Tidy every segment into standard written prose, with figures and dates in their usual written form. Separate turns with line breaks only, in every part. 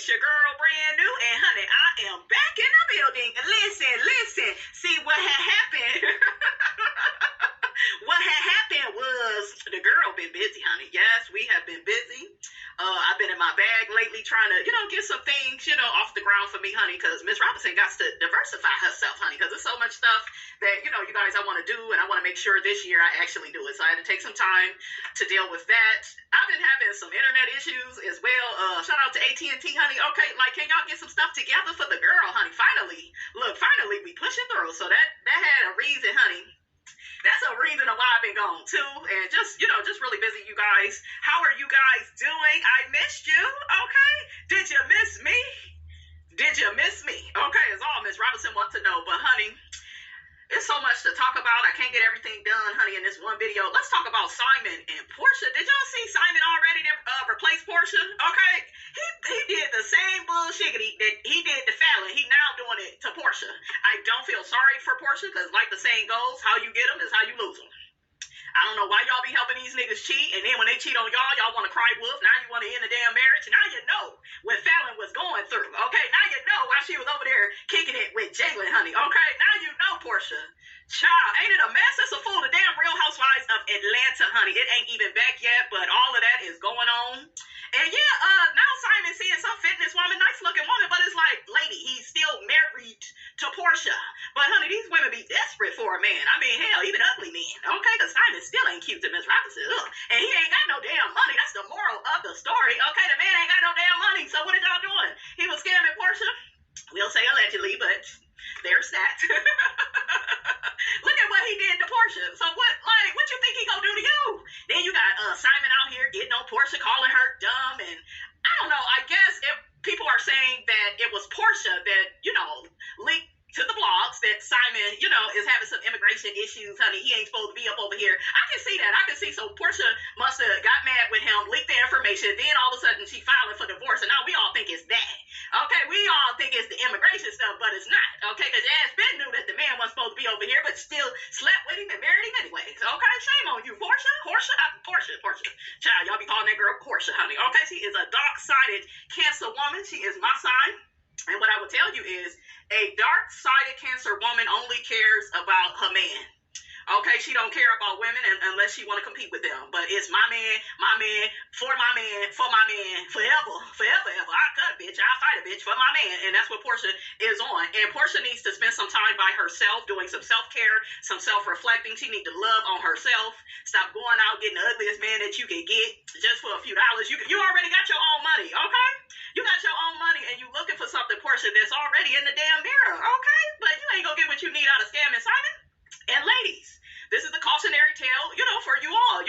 It's your girl, brand new, and honey, I am back in the building. Listen. See what had happened? What had happened was the girl been busy, honey. Yes, we have been busy. I've been in my bag lately trying to, get some things, off the ground for me, honey, because Miss Robinson got to diversify herself, honey, because there's so much stuff that, you guys, I want to do, and I want to make sure this year I actually do it. So I had to take some time to deal with that. I've been having some internet issues as well. Shout out to AT&T, honey. Okay, can y'all get some stuff together for the girl, honey? Finally we pushing through. So that had a reason, honey. That's a reason of why I've been gone too, and just really busy, you guys. How are you guys doing? I missed you. Okay, did you miss me? Okay, is all Miss Robinson wants to know. But honey, it's so much to talk about. I can't get everything done, honey, in this one video. Let's talk about Simon and PORSHA. Did y'all see Simon already replace PORSHA? Okay, he did the same bullshit that he did to Fallon. He now doing it to PORSHA. I don't feel sorry for PORSHA because, like the saying goes, how you get them is how you lose them. I don't know why y'all be helping these niggas cheat, and then when they cheat on y'all want to cry wolf. Now you want to end the damn marriage. Now you know what Fallon was going through. Okay, now you know why she was over there kicking it with Jalen, honey. Okay, now you know, PORSHA. Child, ain't it a mess? It's a fool. The damn Real Housewives of Atlanta, honey. It ain't even back yet, but all of that is going on. And yeah, now Simon seeing some fitness woman, nice looking woman, but it's like, lady, he's still married to PORSHA. But honey, these women be desperate for a man. I mean, hell, even ugly men. Okay, because Simon still ain't cute to Miss Robinson. Ugh. And he ain't got no damn money. That's the moral of the story. Okay, the man ain't got no damn money. So what is y'all doing? He was scamming PORSHA? We'll say allegedly, but there's that. Look at what he did to PORSHA. So what you think he gonna do to you? Then you got Simon out here getting on PORSHA, calling her dumb, and I don't know. I guess if people are saying that it was PORSHA that linked to the blogs that Simon, is having some immigration issues, honey. He ain't supposed to be up over here. I can see that. So PORSHA must have got mad with him, leaked the information. Then all of a sudden she filing for divorce, and now we all think it's that. Okay, we all think it's the immigration stuff, but it's not. Okay, because Ash Ben knew that the man wasn't supposed to be over here, but still slept with him and married him anyways. Okay, shame on you, PORSHA. Child, y'all be calling that girl PORSHA, honey. Okay, she is a dark-sided Cancer woman. She is my sign. And what I will tell you is a dark-sided Cancer woman only cares about her man. Okay, she don't care about women unless she want to compete with them. But it's my man, for my man, forever. I cut a bitch, I fight a bitch for my man. And that's what PORSHA is on. And PORSHA needs to spend some time by herself, doing some self-care, some self-reflecting. She needs to love on herself. Stop going out getting the ugliest man that you can get just for a few dollars. You already got your own money, okay? You got your own money and you looking for something, PORSHA, that's already in the damn mirror, okay? But you ain't gonna get what you need out of scamming Simon. And ladies, this is the cautionary tale, for you all.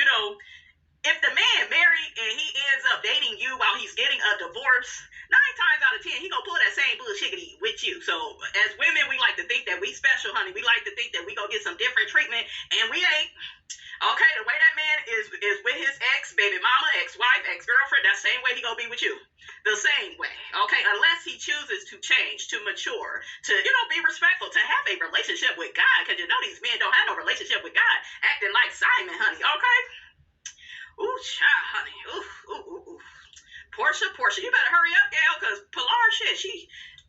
If the man married and he ends up dating you while he's getting a divorce, 9 times out of 10, he gonna pull that same bullshiggity with you. So as women, we like to think that we special, honey. We like to think that we gonna get some different treatment, and we ain't. Okay, the way that man is with his ex, baby mama, ex-wife, ex-girlfriend, that same way he gonna be with you. The same way, okay? Unless he chooses to change, to mature, to, be respectful, to have a relationship with God, because these men don't have no relationship with God, acting like Simon, honey, okay? Ooh, child, honey, ooh. PORSHA, you better hurry up, gal, because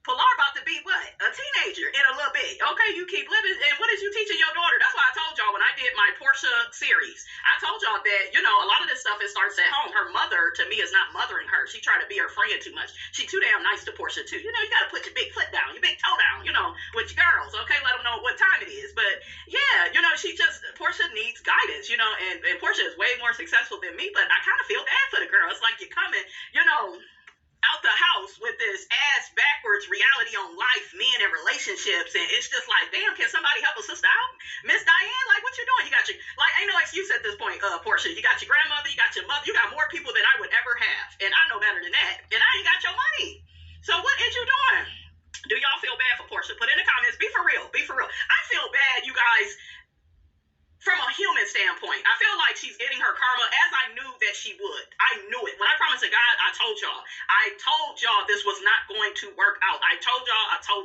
Pilar about to be what? A teenager in a little bit. Okay, you keep living. And what is you teaching your daughter? That's why I told y'all when I did my PORSHA series, I told y'all that, a lot of this stuff, it starts at home. Her mother, to me, is not mothering her. She tried to be her friend too much. She too damn nice to PORSHA, too. You got to put your big foot down, your big toe down, with your girls, okay? Let them know what time it is. But, yeah, PORSHA needs guidance, and PORSHA is way more successful than me, but I kind of feel bad for the girl. It's like you're coming, out the house with this ass backwards reality on life, men and relationships, and it's just like, damn, can somebody help a sister out? Miss Diane, what you doing? You got ain't no excuse at this point, PORSHA. You got your grandmother, you got your mother, you got more people than I would ever have, and I know better than that, and I ain't got your money. So what is you doing? Do y'all feel bad for PORSHA? Put in the comments. Be for real. I feel bad, you guys. From a human standpoint, I feel like she's getting her karma as I knew that she would. I knew it. When I promised to God, I told y'all this was not going to work out. I told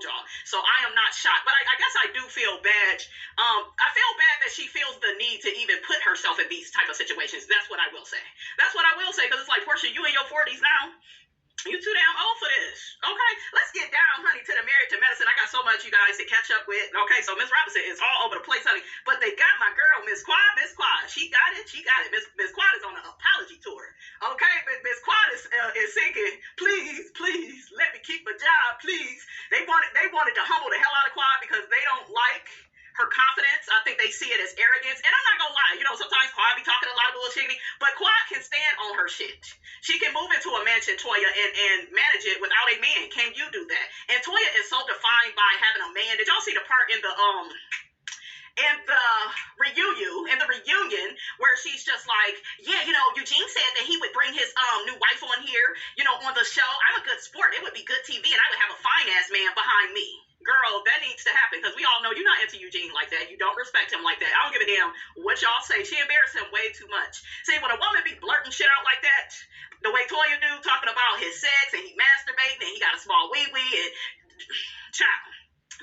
y'all. So I am not shocked. But I guess I do feel bad. I feel bad that she feels the need to even put herself in these type of situations. That's what I will say. Because it's like, PORSHA, you in your 40s now. You too damn old for this. Okay, let's get down, honey, to the Married to Medicine. I got so much you guys to catch up with. Okay, so Miss Robinson is all over the place, honey. But they got my girl, Miss Quad. Miss Quad, she got it. She got it. Miss Quad is on an apology tour. Okay, Miss Quad is singing, please, please, let me keep my job, please. They wanted to humble the hell out of Quad because they don't like her confidence. I think they see it as arrogance. And I'm not gonna lie, sometimes Quad be talking a lot of bullshit, but Quad can stand on her shit. She can move into a mansion, Toya, and manage it without a man. Can you do that? And Toya is so defined by having a man. Did y'all see the part in the reunion where she's just like, yeah, Eugene said that he would bring his new wife on here, on the show. I'm a good sport. It would be good TV, and I would have a fine ass man behind me. Girl, that needs to happen because we all know you're not into Eugene like that. You don't respect him like that. I don't give a damn what y'all say. She embarrassed him way too much. See, when a woman be blurting shit out like that, the way Toya do, talking about his sex and he masturbating and he got a small wee-wee and child.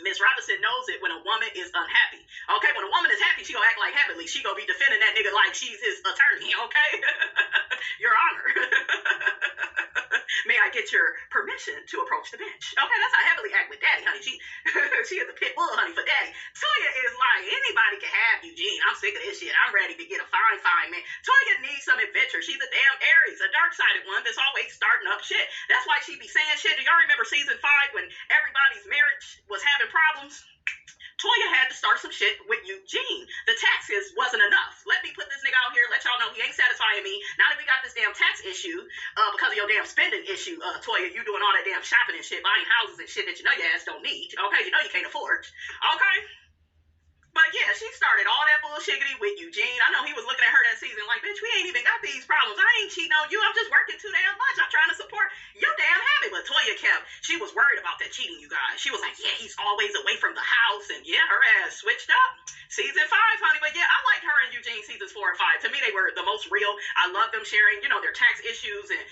Miss Robinson knows it when a woman is unhappy. Okay, when a woman is happy, she gonna act like heavenly. She gonna be defending that nigga like she's his attorney, okay? Your Honor. May I get your permission to approach the bench? Okay, that's how heavily act with Daddy, honey. She is a pit bull, honey, for Daddy. Toya is like, anybody can have Eugene. I'm sick of this shit. I'm ready to get a fine man. Toya needs some adventure. She's a damn Aries, a dark-sided one that's always starting up shit. That's why she be saying shit. Do y'all remember season 5 when everybody's marriage was having problems? Toya had to start some shit with Eugene. The taxes wasn't enough. Let me put this nigga out here, let y'all know he ain't satisfying me. Now that we got this damn tax issue, because of your damn spending issue, Toya, you doing all that damn shopping and shit, buying houses and shit that you know your ass don't need. Okay, you know you can't afford. Okay? But yeah, she started all that bullshiggity with Eugene. I know he was looking at her that season like, bitch, we ain't even got these problems. I ain't cheating on you. I'm just working too damn much. I'm trying to support your damn habit. But Toya she was worried about that cheating, you guys. She was like, yeah, he's always away from the house. And yeah, her ass switched up. Season 5, honey. But yeah, I liked her and Eugene seasons 4 and 5. To me, they were the most real. I love them sharing, their tax issues and,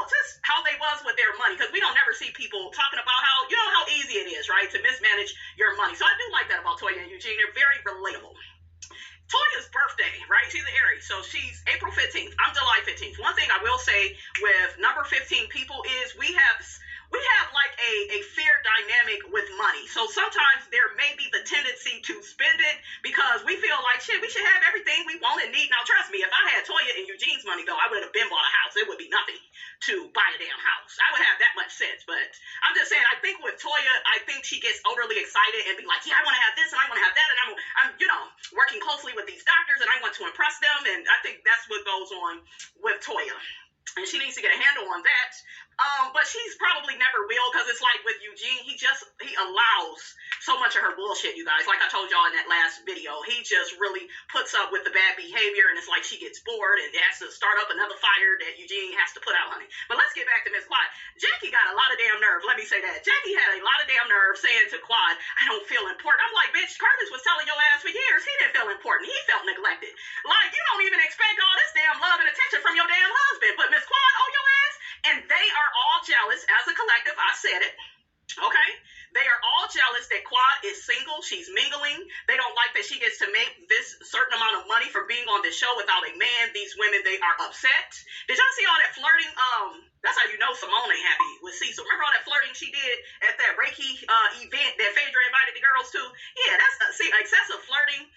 just how they was with their money. Because we don't never see people talking about how easy it is, right, to mismanage your money. So I do like that about Toya and Eugene. They're very relatable. Toya's birthday, right? She's an Aries, so she's April 15th. I'm July 15th. One thing I will say with number 15 people is we have like a fear dynamic with money. So sometimes there may be the tendency to spend it because we feel like, shit, we should have everything we want and need. Now, trust me, if I had Toya and Eugene's money, though, I would have been bought a house. It would be nothing to buy a damn house. I would have that much sense. But I'm just saying, I think with Toya, I think she gets overly excited and be like, yeah, I want to have this and I want to have that. And I'm working closely with these doctors and I want to impress them. And I think that's what goes on with Toya. And she needs to get a handle on that. But she's probably never will because it's like with Eugene, he allows so much of her bullshit, you guys. Like I told y'all in that last video, he just really puts up with the bad behavior and it's like she gets bored and has to start up another fire that Eugene has to put out, honey. But let's get back to Miss Quad. Jackie got a lot of damn nerve. Let me say that. Jackie had a lot of damn nerve saying to Quad, I don't feel important. I'm like, bitch, Curtis was telling your ass for years he didn't feel important. He felt neglected. Like, you don't even expect all this damn love and attention from your damn husband. But Miss Quad, oh, your ass? And they are all jealous as a collective. I said it. Okay? They are all jealous that Quad is single. She's mingling. They don't like that she gets to make this certain amount of money from being on this show without a man. These women, they are upset. Did y'all see all that flirting? That's how you know Simone ain't happy with Cecil. Remember all that flirting she did at that Reiki event that Phaedra invited the girls to? Yeah, that's excessive flirting.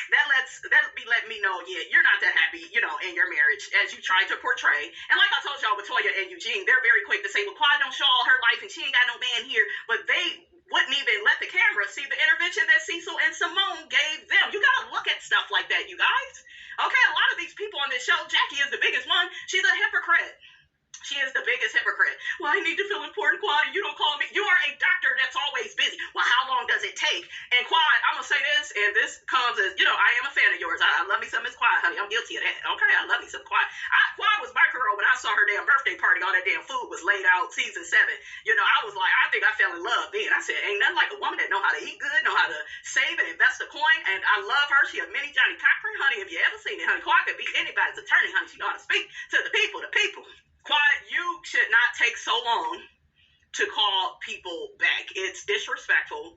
That'll be letting me know, yeah, you're not that happy, in your marriage as you try to portray. And like I told y'all with Toya and Eugene, they're very quick to say, well, Quad don't show all her life and she ain't got no man here. But they wouldn't even let the camera see the intervention that Cecil and Simone gave them. You gotta look at stuff like that, you guys. Okay, a lot of these people on this show, Jackie is the biggest one. She's a hypocrite. She is the biggest hypocrite. Well, I need to feel important, Quad, and you don't call me. You are a doctor that's always busy. Well, how long does it take? And Quad, I'm going to say this, and this comes as, I am a fan of yours. I love me some Miss Quad, honey. I'm guilty of that. Okay, I love me some Quad. Quad was my girl when I saw her damn birthday party. All that damn food was laid out, season 7. I was like, I think I fell in love then. I said, ain't nothing like a woman that know how to eat good, know how to save and invest a coin, and I love her. She a mini Johnny Cochran, honey, if you ever seen it, honey. Quad could be anybody's attorney, honey. She know how to speak to the people, Quad, you should not take so long to call people back. It's disrespectful.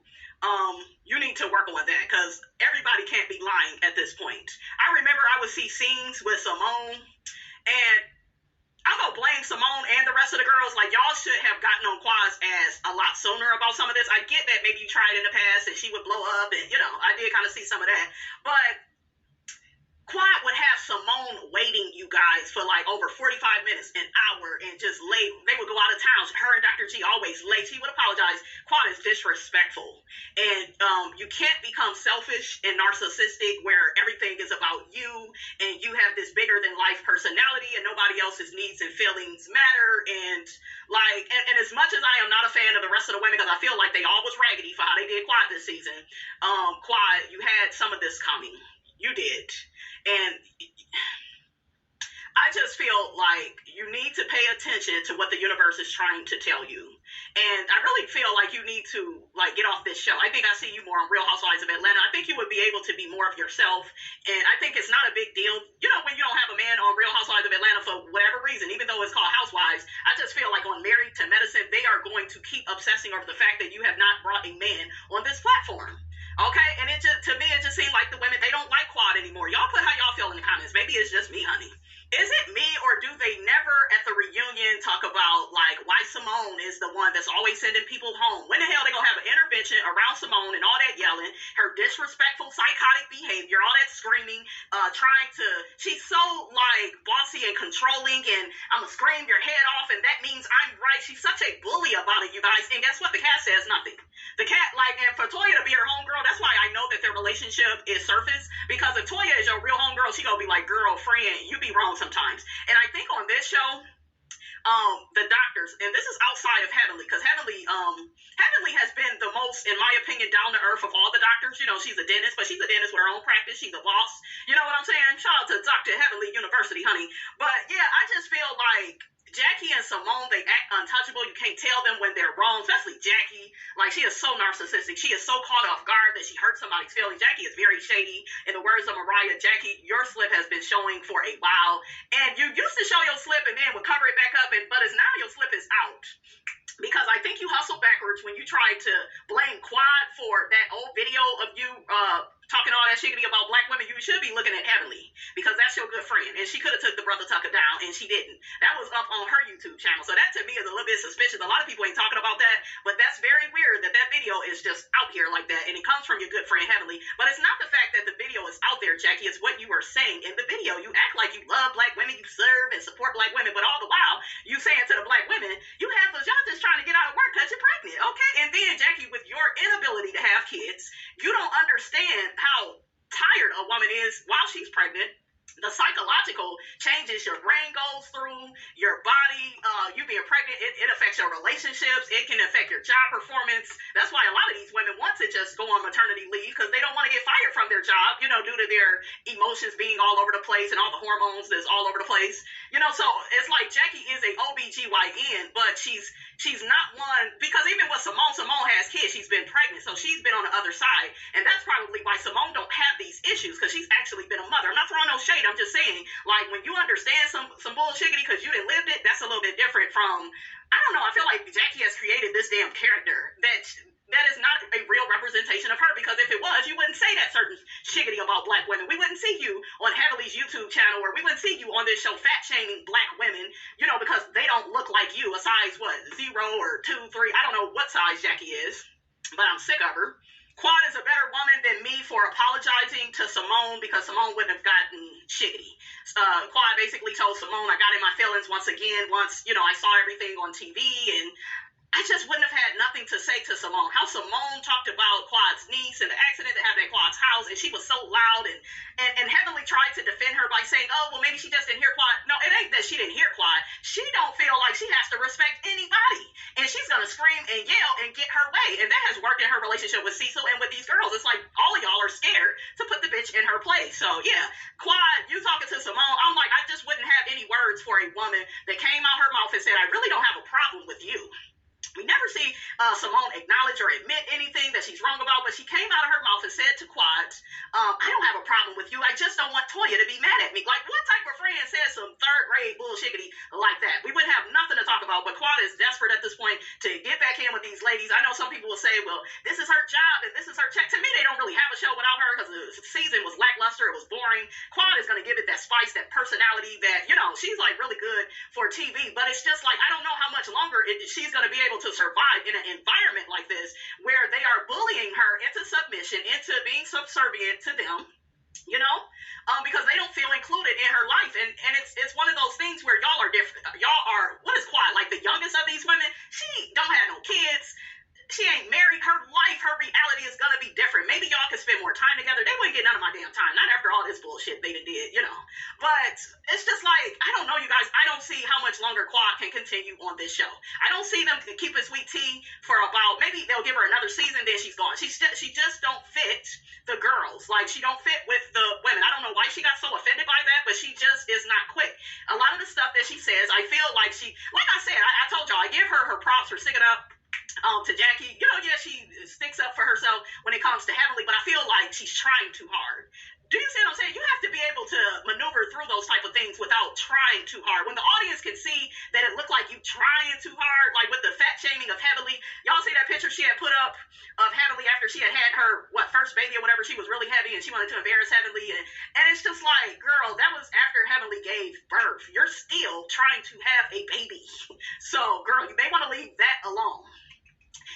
You need to work on that because everybody can't be lying at this point. I remember I would see scenes with Simone, and I'm going to blame Simone and the rest of the girls was like, y'all should have gotten on Quads as a lot sooner about some of this. I get that maybe you tried in the past and she would blow up, and, you know, I did kind of see some of that. But Quad would have Simone waiting, you guys, for like over 45 minutes, an hour, and just late. They would go out of town. Her and Dr. G always late. She would apologize. Quad is disrespectful. And you can't become selfish and narcissistic where everything is about you and you have this bigger than life personality and nobody else's needs and feelings matter. And like, and as much as I am not a fan of the rest of the women, because I feel like they all was raggedy for how they did Quad this season, Quad, you had some of this coming. You did. And I just feel like you need to pay attention to what the universe is trying to tell you. And I really feel like you need to like get off this show. I think I see you more on Real Housewives of Atlanta. I think you would be able to be more of yourself. And I think it's not a big deal. You know, when you don't have a man on Real Housewives of Atlanta for whatever reason, even though it's called Housewives, I just feel like on Married to Medicine, they are going to keep obsessing over the fact that you have not brought a man on this platform. Okay, and it just, to me, it just seemed like the women, they don't like Quad anymore. Y'all put how y'all feel in the comments. Maybe it's just me, honey. Is it me, or do they never at the reunion talk about, like, why Simone is the one that's always sending people home? When the hell they gonna have an intervention around Simone and all that yelling, her disrespectful, psychotic behavior, all that screaming, she's so, like, bossy and controlling, and I'm gonna scream your head off, and that means I'm right. She's such a bully about it, you guys, and guess what? The cat says nothing. The cat, like, and for Toya to be her homegirl, that's why I know that their relationship is surface, because if Toya is your real homegirl, she gonna be like, girlfriend, you be wrong sometimes. And I think on this show, the doctors, and this is outside of Heavenly, because Heavenly has been the most, in my opinion, down to earth of all the doctors. You know, she's a dentist, but she's a dentist with her own practice. She's a boss. You know what I'm saying? Shout out to Dr. Heavenly University, honey. But yeah, I just feel like Jackie and Simone, they act untouchable. You can't tell them when they're wrong, especially Jackie. Like, she is so narcissistic. She is so caught off guard that she hurts somebody's feelings. Jackie is very shady. In the words of Mariah, Jackie, your slip has been showing for a while. And you used to show your slip and then would cover it back up, but it's now your slip is out. Because I think you hustled backwards when you tried to blame Quad for that old video of you talking all that shiggity about black women. You should be looking at Heavenly, because that's your good friend, and she could have took the Brother Tucker down, and she didn't. That was up on her YouTube channel, so that to me is a little bit suspicious. A lot of people ain't talking about that, but that's very weird that video is just out here like that, and it comes from your good friend Heavenly. But it's not the fact that the video is out there, Jackie, it's what you were saying in the video. You act like you love black women, you serve and support black women, but all the while you saying to the black women, y'all just trying to get out of work because you're pregnant, okay? And then Jackie, with your inability to have kids, you don't understand how tired a woman is while she's pregnant. The psychological changes your brain goes through, your body, you being pregnant, it affects your relationships, it can affect your job performance. That's why a lot of these women want to just go on maternity leave, because they don't want to get fired from their job, you know, due to their emotions being all over the place and all the hormones that's all over the place. You know, so it's like Jackie is a OBGYN, but she's not one, because even with Simone has kids, she's been pregnant, so she's been on the other side, and that's probably why Simone don't have these issues, because she's actually been a mother. I'm not throwing no shade, I'm just saying, like, when you understand some bullshiggity because you didn't live it, that's a little bit different from, I don't know, I feel like Jackie has created this damn character that is not a real representation of her, because if it was, you wouldn't say that certain shiggity about black women. We wouldn't see you on Heavenly's YouTube channel, or we wouldn't see you on this show fat-shaming black women, you know, because they don't look like you, a size, 0 or 2, 3, I don't know what size Jackie is, but I'm sick of her. Quad is a better woman than me for apologizing to Simone, because Simone wouldn't have gotten shiggity. Quad basically told Simone, I got in my feelings once, you know, I saw everything on TV, and I just wouldn't have had nothing to say to Simone. How Simone talked about Quad's niece and the accident that happened at Quad's house, and she was so loud, and Heavenly tried to defend her by saying, oh, well, maybe she just didn't hear Quad. No, it ain't that she didn't hear Quad. She don't feel like she has to respect anybody, and she's going to scream and yell and get her way, and that has worked in her relationship with Cecil and with these girls. It's like all of y'all are scared to put the bitch in her place. So, yeah, Quad, you talking to Simone, I'm like, I just wouldn't have any words for a woman that came out her mouth and said, I really don't have a problem with you. We never see Simone acknowledge or admit anything that she's wrong about, but she came out of her mouth and said to Quad, I don't have a problem with you. I just don't want Toya to be mad at me. Like, what type of friend says some third-grade bullshiggity like that? We wouldn't have nothing to talk about, but Quad is desperate at this point to get back in with these ladies. ladies. I know some people will say, well, this is her job and this is her check. To me, they don't really have a show without her because the season was lackluster. It was boring. Quad is going to give it that spice, that personality that, she's like really good for TV. But it's just like, I don't know how much longer she's going to be able to survive in an environment like this where they are bullying her into submission, into being subservient to them. Because they don't feel included in her life. And it's one of those things where y'all are different. Y'all are, what is Quad? Like the youngest of these women? She don't have no kids. She ain't married. Her life, her reality is going to be different. Maybe y'all can spend more time together. They wouldn't get none of my damn time. Not after all this bullshit they did, But it's just like, I don't know, you guys. I don't see how much longer Quad can continue on this show. I don't see them keeping Sweet Tea for about, maybe they'll give her another season, then she's gone. She just don't fit the girls. Like, she don't fit with the women. I don't know why she got so offended by that, but she just is not quick. A lot of the stuff that she says, I feel like like I said, I told y'all, I give her props for sticking up to Jackie. She sticks up for herself when it comes to Heavenly, but I feel like she's trying too hard. Do you see what I'm saying? You have to be able to maneuver through those type of things without trying too hard. When the audience can see that it looked like you trying too hard, like with the fat shaming of Heavenly. Y'all see that picture she had put up of Heavenly after she had her, first baby or whatever? She was really heavy and she wanted to embarrass Heavenly. And it's just like, girl, that was after Heavenly gave birth. You're still trying to have a baby. So, girl, you may want to leave that alone.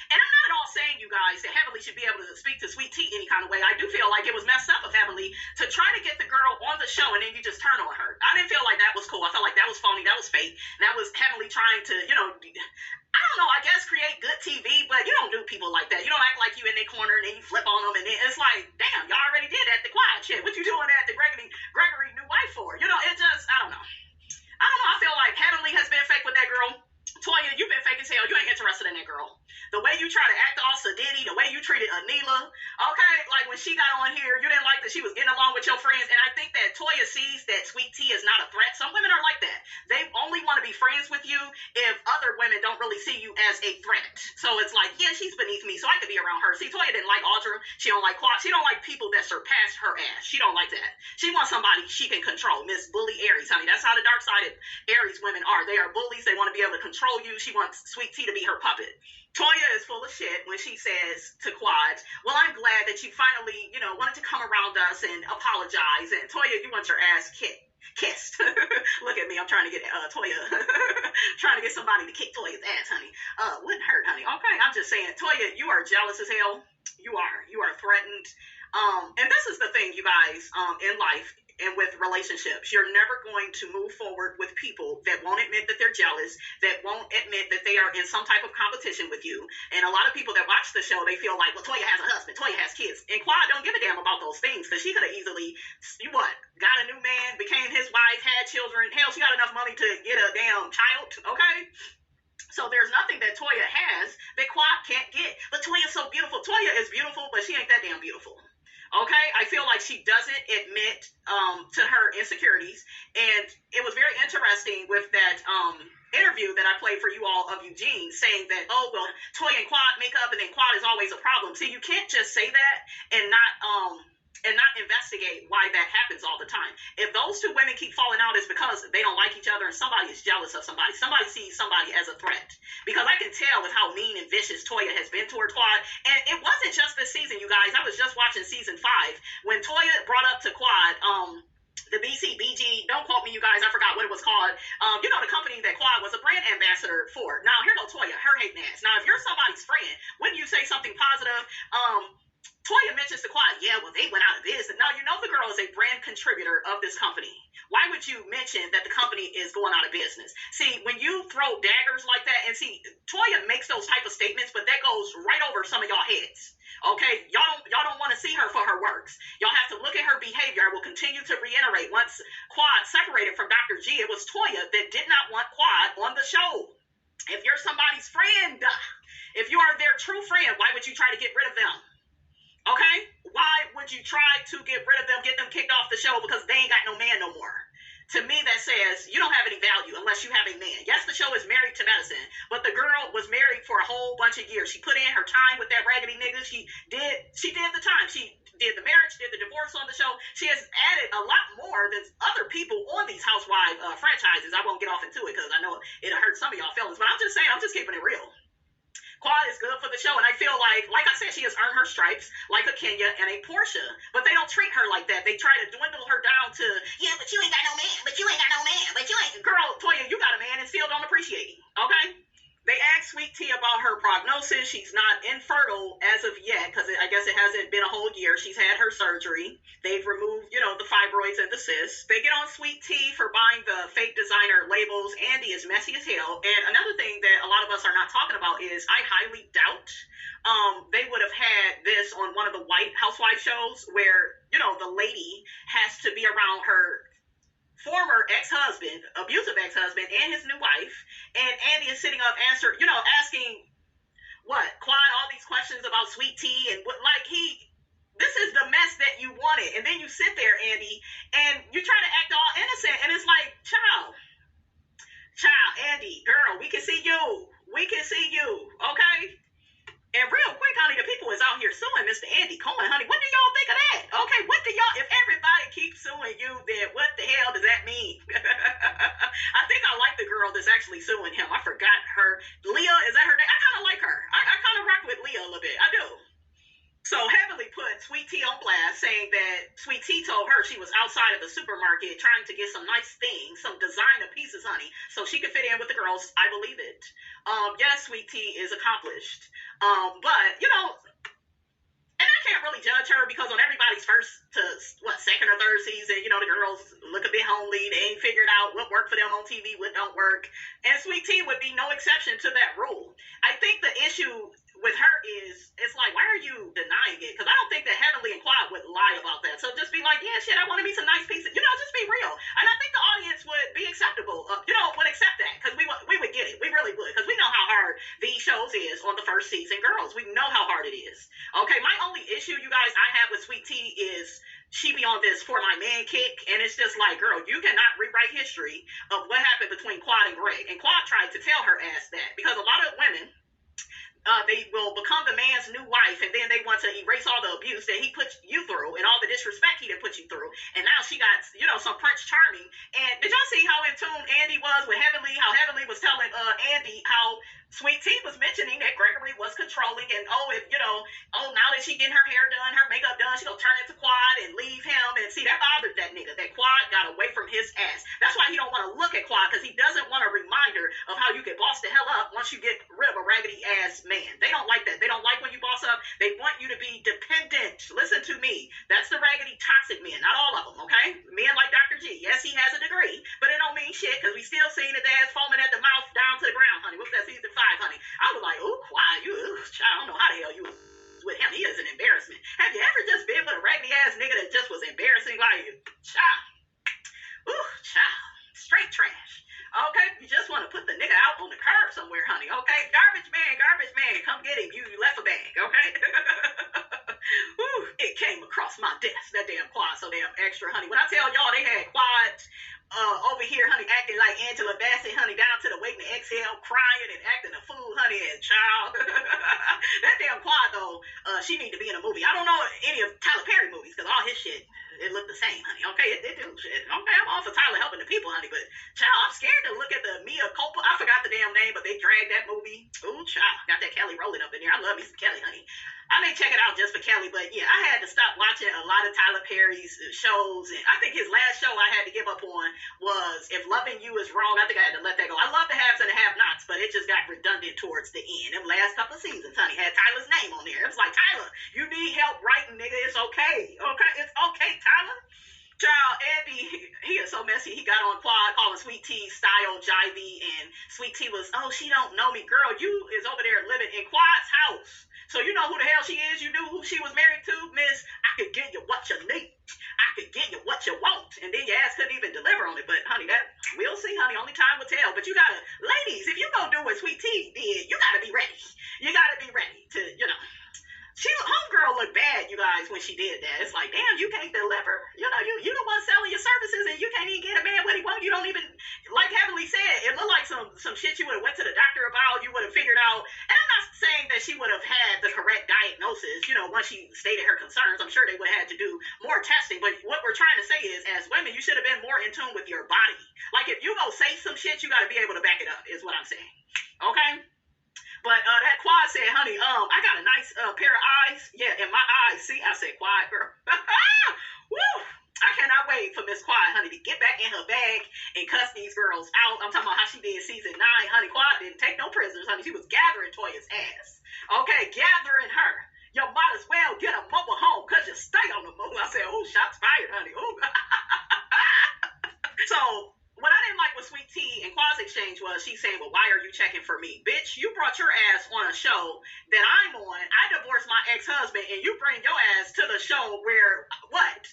And I'm not at all saying, you guys, that Heavenly should be able to speak to Sweet Tea any kind of way. I do feel like it was messed up of Heavenly to try to get the girl on the show and then you just turn on her. I didn't feel like that was cool. I felt like that was phony. That was fake. That was Heavenly trying to, I don't know, I guess create good TV, but you don't do people like that. You don't act like you in their corner and then you flip on them and then it's like, damn, y'all already did that, the quiet shit. What you doing at the Gregory new wife for? It just, I don't know. I feel like Heavenly has been fake with that girl. Toya, you've been fake as hell. You ain't interested in that girl. The way you try to act all sadiddy, the way you treated Anila, okay? Like when she got on here, you didn't like that she was getting along with your friends. And I think that Toya sees that Sweet Tea is not a threat. Some women are like that. They only want to be friends with you if other women don't really see you as a threat. So it's like, yeah, she's beneath me, so I could be around her. See, Toya didn't like Audra. She don't like Quad. She don't like people that surpass her ass. She don't like that. She wants somebody she can control. Miss Bully Aries, honey. That's how the dark-sided Aries women are. They are bullies. They want to be able to control you. She wants Sweet Tea to be her puppet. Toya is full of shit when she says to Quad, well, I'm glad that you finally, wanted to come around us and apologize. And Toya, you want your ass kissed. Look at me. I'm trying to get Toya, trying to get somebody to kick Toya's ass, honey. Wouldn't hurt, honey. Okay, I'm just saying, Toya, you are jealous as hell. You are threatened. And this is the thing, you guys, in life and with relationships, you're never going to move forward with people that won't admit that they're jealous, that won't admit that they are in some type of competition with you. And a lot of people that watch the show, they feel like, well, Toya has a husband, Toya has kids. And Quad don't give a damn about those things because she could have easily, got a new man, became his wife, had children. Hell, she got enough money to get a damn child, okay? So there's nothing that Toya has that Quad can't get. But Toya's so beautiful. Toya is beautiful, but she ain't that damn beautiful. Okay, I feel like she doesn't admit to her insecurities, and it was very interesting with that interview that I played for you all of Eugene, saying that, oh, well, Toya and Quad make up, and then Quad is always a problem. See, you can't just say that and not investigate why that happens all the time. If those two women keep falling out, it's because they don't like each other and somebody is jealous of somebody. Somebody sees somebody as a threat. Because I can tell with how mean and vicious Toya has been toward Quad. And it wasn't just this season, you guys. I was just watching season 5 when Toya brought up to Quad the BCBG, don't quote me, you guys, I forgot what it was called. The company that Quad was a brand ambassador for. Now, here goes Toya, her hating ass. Now, if you're somebody's friend, wouldn't you say something positive? Toya mentions to Quad, yeah, well, they went out of business. Now, the girl is a brand contributor of this company. Why would you mention that the company is going out of business? See, when you throw daggers like that, and see, Toya makes those type of statements, but that goes right over some of y'all heads. Okay, y'all don't want to see her for her works. Y'all have to look at her behavior. I will continue to reiterate. Once Quad separated from Dr. G, it was Toya that did not want Quad on the show. If you're somebody's friend, if you are their true friend, why would you try to get rid of them? Okay? Why would you try to get rid of them, get them kicked off the show because they ain't got no man no more? To me, that says you don't have any value unless you have a man. Yes, the show is Married to Medicine, but the girl was married for a whole bunch of years. She put in her time with that raggedy nigga. She did the time. She did the marriage, did the divorce on the show. She has added a lot more than other people on these housewife franchises. I won't get off into it because I know it'll hurt some of y'all feelings, but I'm just saying, I'm just keeping it real. Quad is good for the show. And I feel like I said, she has earned her stripes like a Kenya and a Portia. But they don't treat her like that. They try to dwindle her down to, yeah, but you ain't got no man, but you ain't got no man, but you ain't, girl, Toya, you got a man and still don't appreciate him, okay? They asked Sweet Tea about her prognosis. She's not infertile as of yet because I guess it hasn't been a whole year. She's had her surgery. They've removed, the fibroids and the cysts. They get on Sweet Tea for buying the fake designer labels. Andy is messy as hell. And another thing that a lot of us are not talking about is I highly doubt they would have had this on one of the white housewife shows where, the lady has to be around her former ex-husband, abusive ex-husband, and his new wife, and Andy is sitting up asking Quad all these questions about Sweet Tea, and this is the mess that you wanted, and then you sit there, Andy, and you try to act all innocent, and it's like, child, Andy, girl, we can see you, okay? And real quick, honey, the people is out here suing Mr. Andy Cohen, honey. What do y'all think of that? Okay, if everybody keeps suing you, then what the hell does that mean? I think I like the girl that's actually suing him. I forgot her. Leah, is that her name? I kind of like her. I kind of rock with Leah a little bit. I do. So Heavenly put Sweet Tea on blast, saying that Sweet Tea told her she was outside of the supermarket trying to get some nice things, some designer pieces, honey, so she could fit in with the girls. I believe it. Yes, Sweet Tea is accomplished. But, and I can't really judge her because on everybody's first to, second or third season, the girls look a bit homely. They ain't figured out what worked for them on TV, what don't work. And Sweet Tea would be no exception to that rule. I think the issue with her is, it's like, why are you denying it? Because I don't think that Heavenly and Quad would lie about that. So just be like, yeah, shit, I want to be some nice pieces. Just be real. And I think the audience would be acceptable. Would accept that because we would get it. We really would because we know how hard these shows is on the first season. Girls, we know how hard it is. Okay, my only issue, you guys, I have with Sweet Tea is she be on this for my man kick, and it's just like, girl, you cannot rewrite history of what happened between Quad and Greg. And Quad tried to tell her ass that because a lot of women, they will become the man's new wife, and then they want to erase all the abuse that he put you through and all the disrespect he done put you through. And now she got, some Prince Charming. And did y'all see how in tune Andy was with Heavenly? How Heavenly was telling Andy how Sweet Tea was mentioning that Gregory was controlling, and now that she getting her hair done, her makeup done, she gonna turn into Quad and leave him. And see, that bothered that nigga. That Quad got away from his ass. That's why he don't want to look at Quad, because he doesn't want a reminder of how you get bossed the hell up once you get rid of a raggedy ass man. They don't like that. They don't like when you boss up. They want you to be dependent. Listen to me. That's the raggedy toxic men. Not all of them, okay? Men like Dr. G. Yes, he has a degree, but it don't mean shit, because we still seeing his ass foaming at the mouth down to the ground, honey. What's that, season 5, honey? I was like, ooh, Quad, I don't know how the hell you was with him. He is an embarrassment. Have you ever just been with a raggedy ass nigga that just was embarrassing? Like, child, straight trash. Okay, you just want to put the nigga out on the curb somewhere, honey. Okay, garbage man, come get him. You left a bag, okay? It came across my desk, that damn Quad, so damn extra, honey. When I tell y'all they had Quad over here, honey, acting like Angela Bassett, honey, down to the waiting to exhale, crying and acting a fool, honey, and child. That damn Quad, though, she need to be in a movie. I don't know any of Tyler Perry movies, because all his shit, it looked the same, honey. Okay, it do shit. Okay, I'm all for Tyler helping the people, honey, but child, I'm scared to look at the Mia Culpa. I forgot the damn name, but they dragged that movie. Ooh, child, got that Kelly rolling up in there. I love me some Kelly, honey. I may check it out just for Kelly, but yeah, I had to stop watching a lot of Tyler Perry's shows, and I think his last show I had to give up on was If Loving You Is Wrong. I think I had to let that go. I love the haves and the have-nots, but it just got redundant towards the end. Them last couple of seasons, honey, had Tyler's name on there. It was like, Tyler, you need help writing, nigga. It's okay. Okay, it's okay, Tyler. Child, Andy, he is so messy. He got on Quad calling Sweet Tea style jivey, and Sweet Tea was, oh, she don't know me. Girl, you is over there living in Quad's house. So you know who the hell she is. You knew who she was married to, Miss, I could give you what you need. I could give you what you want. And then your ass couldn't even deliver on it. But, honey, that we'll see, honey. Only time will tell. But you got to, ladies, if you gonna do what Sweet Tea did, you got to be ready. You got to be ready to, homegirl looked bad, you guys, when she did that. It's like, damn, you can't deliver. You the one selling your services, and you can't even get a man what he wants. You don't even, like Heavenly said, it looked like some shit you would have went to the doctor about. You would have figured out. And I'm not saying that she would have had the correct diagnosis, once she stated her concerns. I'm sure they would have had to do more testing. But what we're trying to say is, as women, you should have been more in tune with your body. Like, if you go say some shit, you got to be able to back it up, is what I'm saying. Okay? But that Quad said, honey, nice pair of eyes. Yeah, in my eyes. See, I said quiet, girl. Woo! I cannot wait for Miss Quiet, honey, to get back in her bag and cuss these girls out. I'm talking about how she did season 9, honey. Quiet didn't take no prisoners, honey. She was gathering Toya's ass. Okay, gathering her. You might as well get a mobile home because you stay on the move. I said, oh, shots fired, honey. Ooh. So, what I didn't like with Sweet Tea and Quad's exchange was she saying, well, why are you checking for me? Bitch, you brought your ass on a show that I'm on. I divorced my ex-husband, and you bring your ass to the show where, what?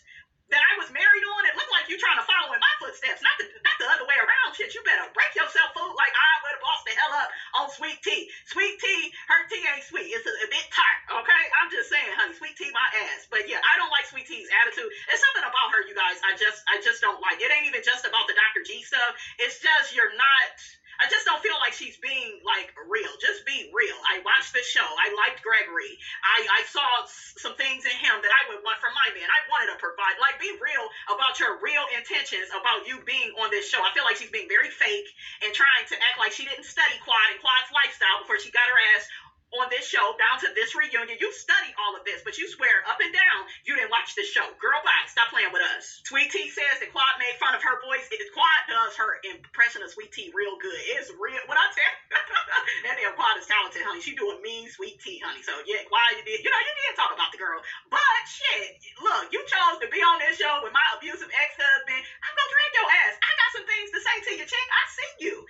That I was married on? It looked like you trying to follow in my footsteps, not the other way around. Shit, you better break yourself, fool. Like, I would have bossed the hell up on Sweet Tea. Sweet Tea, her tea ain't sweet. It's a bit tart, okay? I'm just saying, honey, Sweet Tea my ass. But yeah, I don't like Sweet Tea's attitude. There's something about her, you guys, I just don't like. It ain't even just about the Dr. G stuff. It's just I just don't feel like she's being, like, real. Just be real. I watched the show. I liked Gregory. I saw some things in him that I would want from my man. I wanted to provide. Like, be real about your real intentions about you being on this show. I feel like she's being very fake and trying to act like she didn't study Quad and Quad's lifestyle before she got her ass on this show down to this reunion. You studied all of this, but you swear up and down you didn't watch this show. Girl, bye. Stop playing with us. Sweet Tea says that Quad made fun of her voice. Quad does her impression of Sweet Tea real good. It's real. What I tell you, that damn Quad is talented, honey. She doing mean Sweet Tea, honey. So yeah, Quad, you did talk about the girl. But shit, look, you chose to be on this show with my abusive ex-husband. I'm gonna drag your ass. I got some things to say to you, chick. I see you.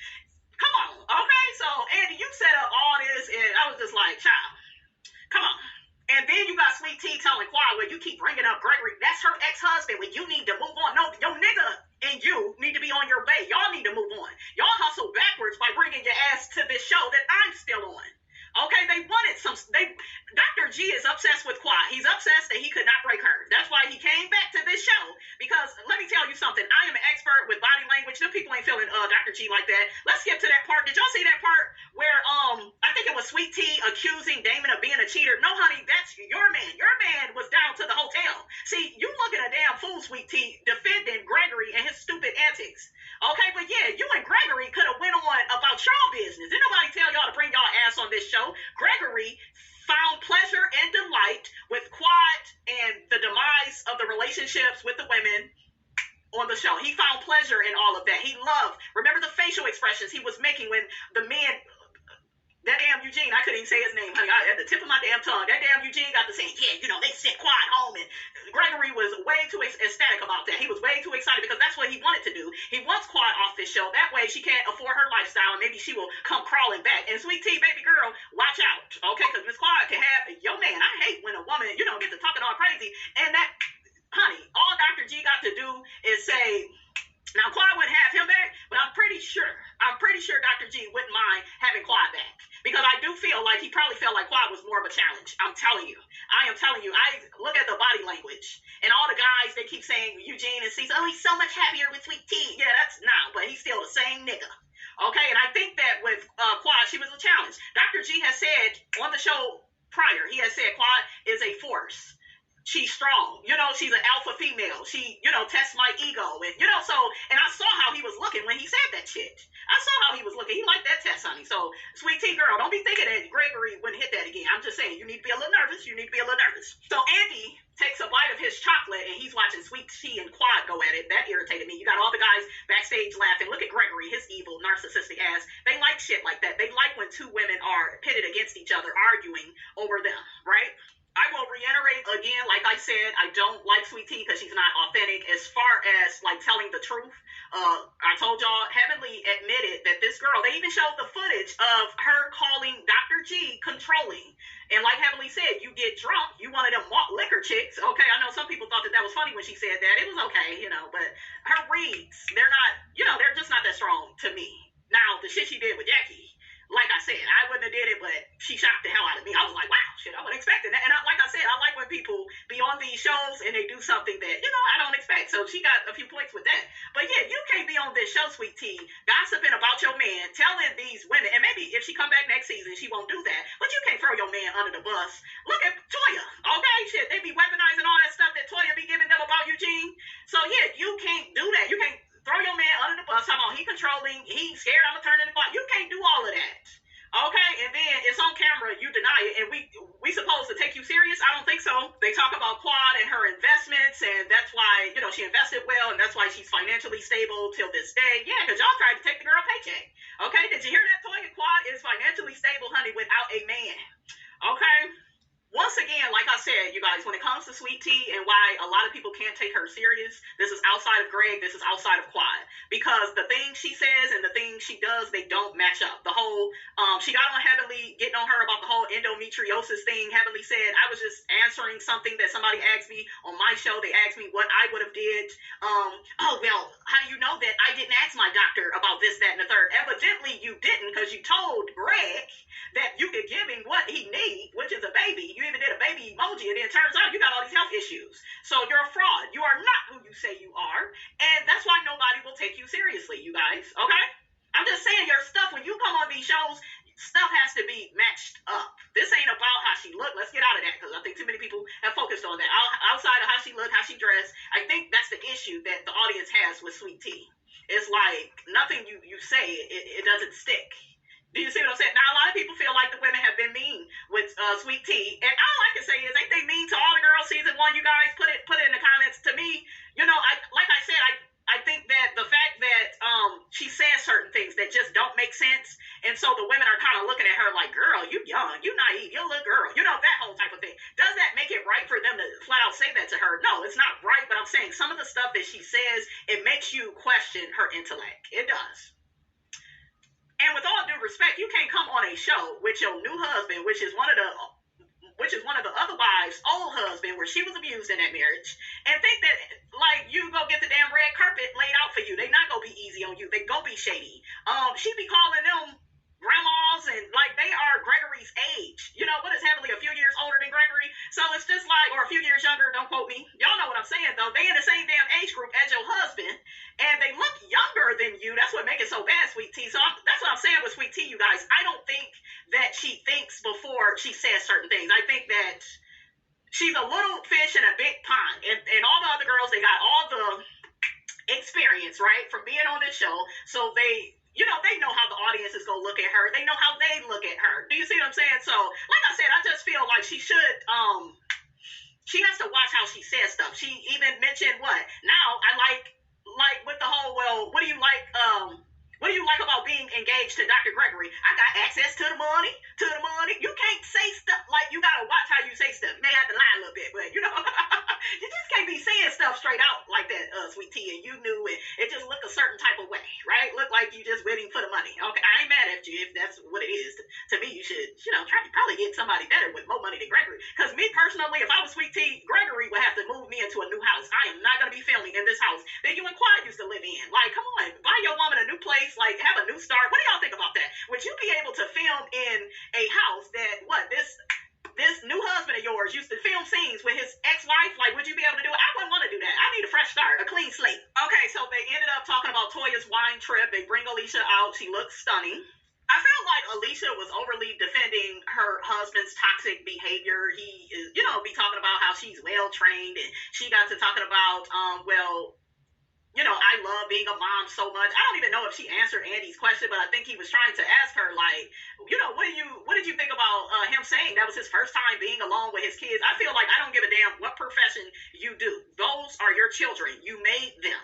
Come on, okay? So, Andy, you set up all this, and I was just like, child, come on. And then you got Sweet Tea telling Quad, well, you keep bringing up Gregory. That's her ex-husband. Well, you need to move on. No, your nigga and you need to be on your way. Y'all need to move on. Y'all hustle backwards by bringing your ass to this show that I'm still on. Okay, they wanted Dr. G is obsessed with Quad. He's obsessed that he could not break her. That's why he came back to this show. Because let me tell you something. I am an expert with body language. Them people ain't feeling Dr. G like that. Let's skip to that part. Did y'all see that part where I think it was Sweet Tea accusing Damon of being a cheater? No, honey, that's your man. Your man was down to the hotel. See, you looking a damn fool, Sweet Tea, defending Gregory and his stupid antics. Okay, but yeah, you and Gregory could have went on about y'all business. Didn't nobody tell y'all to bring y'all ass on this show. Gregory found pleasure and delight with Quad and the demise of the relationships with the women on the show. He found pleasure in all of that. He loved, remember the facial expressions he was making when the men, that damn Eugene, I couldn't even say his name, honey, at the tip of my damn tongue. That damn Eugene got to saying, yeah, they sent Quad home, and Gregory was way too ecstatic about that. He was way too excited because that's what he wanted to do. He wants Quad off this show. That way she can't afford her lifestyle, and maybe she will come crawling back. And Sweet Tea, baby girl, watch out, okay? Because Miss Quad can have your man. I hate when a woman, get to talking all crazy, and that, honey, all Dr. G got to do is say, now Quad wouldn't have him back, but I'm pretty sure Dr. G wouldn't mind having Quad back. Because I do feel like he probably felt like Quad was more of a challenge. I am telling you. I look at the body language. And all the guys, they keep saying Eugene and Cecil, oh, he's so much happier with Sweet Tea. Yeah, but he's still the same nigga. Okay, and I think that with Quad, she was a challenge. Dr. G has said on the show prior, he has said Quad is a force. She's strong, she's an alpha female. She, tests my ego. And I saw how he was looking when he said that shit. I saw how he was looking. He liked that test, honey. So, Sweet Tea girl, don't be thinking that Gregory wouldn't hit that again. I'm just saying, you need to be a little nervous. So, Andy takes a bite of his chocolate and he's watching Sweet Tea and Quad go at it. That irritated me. You got all the guys backstage laughing. Look at Gregory, his evil, narcissistic ass. They like shit like that. They like when two women are pitted against each other, arguing over them, right? I will reiterate again, like I said, I don't like Sweet Tea because she's not authentic as far as like telling the truth. I told y'all, Heavenly admitted that this girl, they even showed the footage of her calling Dr. G controlling. And like Heavenly said, you get drunk, you one of them liquor chicks. Okay, I know some people thought that was funny when she said that. It was okay, but her reads, they're not, they're just not that strong to me. Now, the shit she did with Jackie, like I said, I wouldn't have did it, but she shocked the hell out of me. I was like, wow, shit, I wasn't expecting that. And like I said, I like when people be on these shows and they do something that, I don't expect. So she got a few points with that. But yeah, you can't be on this show, Sweet Tea, gossiping about your man, telling these women, and maybe if she come back next season, she won't do that. But you can't throw your man under the bus. Look at Toya, okay? Shit, they be weaponizing all that stuff that Toya be giving them about Eugene. So yeah, you can't do that. You can't throw your man under the bus. Talking about he controlling, he scared I'm gonna turn in the ball. You can't do all of that. Okay, and then it's on camera, you deny it, and we we supposed to take you serious? I don't think so. They talk about Quad and her investments, and that's why, she invested well, and that's why she's financially stable till this day. Yeah, because y'all tried to take the girl paycheck. Okay, did you hear that, Toya? Quad is financially stable, honey, without a man. Okay? Once again, like I said, you guys, when it comes to Sweet Tea and why a lot of people can't take her serious, this is outside of Greg, this is outside of Quad. Because the things she says and the things she does, they don't match up. The whole, she got on Heavenly, getting on her about the whole endometriosis thing. Heavenly said, I was just answering something that somebody asked me on my show. They asked me what I would have did. Oh, well, how do you know that I didn't ask my doctor about this, that, and the third? Evidently, you didn't, because you told Greg that you could give him what he needs, which is a baby. You even did a baby emoji, and then it turns out you got all these health issues. So you're a fraud. You are not who you say you are, and that's why nobody will take you seriously, you guys, okay? I'm just saying, your stuff, when you come on these shows, stuff has to be matched up. This ain't about how she looked. Let's get out of that, because I think too many people have focused on that. Outside of how she looked, how she dressed, I think that's the issue that the audience has with Sweet Tea. It's like nothing you say, it doesn't stick. Do you see what I'm saying? Now, a lot of people feel like the women have been mean with Sweet Tea. And all I can say is, ain't they mean to all the girls season 1? You guys put it in the comments. To me, I think that the fact that she says certain things that just don't make sense. And so the women are kind of looking at her like, girl, you young, you naive, you little girl. That whole type of thing. Does that make it right for them to flat out say that to her? No, it's not right. But I'm saying some of the stuff that she says, it makes you question her intellect. It does. And with all due respect, you can't come on a show with your new husband, which is one of the other wives' old husband, where she was abused in that marriage, and think that like you go get the damn red carpet laid out for you. They not gonna be easy on you. They gonna be shady. She be calling them grandmas, and like they are Gregory's age. What is Heavenly, a few years older than Gregory? So it's just like, or a few years younger, don't quote me. Y'all know what I'm saying, though. They in the same damn age group as your husband, and they look younger than you. That's what makes it so bad, Sweet Tea. So that's what I'm saying with Sweet Tea, you guys. I don't think that she thinks before she says certain things. I think that she's a little fish in a big pond, and all the other girls, they got all the experience, right, from being on this show. So they know how the audience is going to look at her. They know how they look at her. Do you see what I'm saying? So, like I said, I just feel like she should, she has to watch how she says stuff. She even mentioned now I like with the whole, well, what do you like about being engaged to Dr. Gregory? I got access to the money. You can't say stuff like, you got to watch how you say stuff. You may have to lie a little bit, but you just can't be saying stuff straight out like that, Sweet Tea, and you knew it. It just looked a certain type of way, right? Look like you just waiting for the money. Okay, I ain't mad at you if that's what it is. To me, you should, try to probably get somebody better with more money than Gregory. Because me personally, if I was Sweet Tea, Gregory would have to move me into a new house. I am not going to be filming in this house that you and Quad used to live in. Like, come on, buy your woman a new place, like have a new start. What do y'all think about that? Would you be able to film in a house that this new husband of yours used to film scenes with his ex-wife? Like, would you be able to do it? I wouldn't want to do that. I need a fresh start, a clean slate. Okay, so they ended up talking about Toya's wine trip. They bring Alicia out. She looks stunning. I felt like Alicia was overly defending her husband's toxic behavior. He is, be talking about how she's well-trained, and she got to talking about, I love being a mom so much. I don't even know if she answered Andy's question, but I think he was trying to ask her, like, what did you think about him saying that was his first time being alone with his kids? I feel like I don't give a damn what profession you do. Those are your children. You made them.